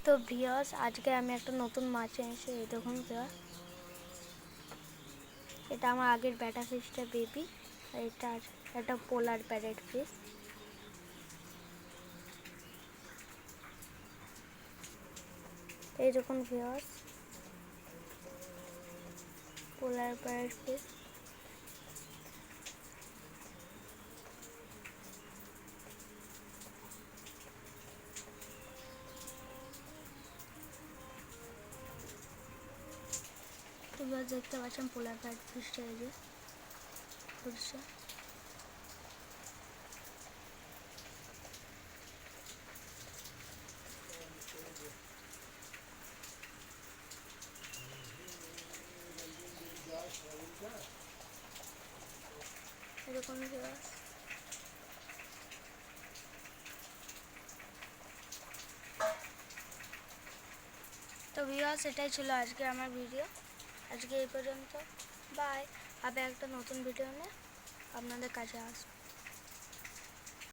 তো ভিউয়ার্স আজকে আমি একটা নতুন মাছ এনেছি। এই দেখুন ভিউয়ার্স, এটা আমার আগের ব্যাটা ফিশটা বেবি, আর এটা একটা পোলার প্যারেট ফিশ। এই দেখুন ভিউয়ার্স, পোলার প্যারেট ফিশ। তো ভিউয়ার্স দেখতে পাচ্ছেন পোলার প্যারেট ফিশটা এই যে ঘুরছে। এরকম ভিউয়ার্স, তো ভিউয়ার্স এটাই ছিল আজকে আমার ভিডিও। আজকে এই পর্যন্ত, বাই। আবার একটা নতুন ভিডিও নিয়ে আপনাদের কাছে আসবো।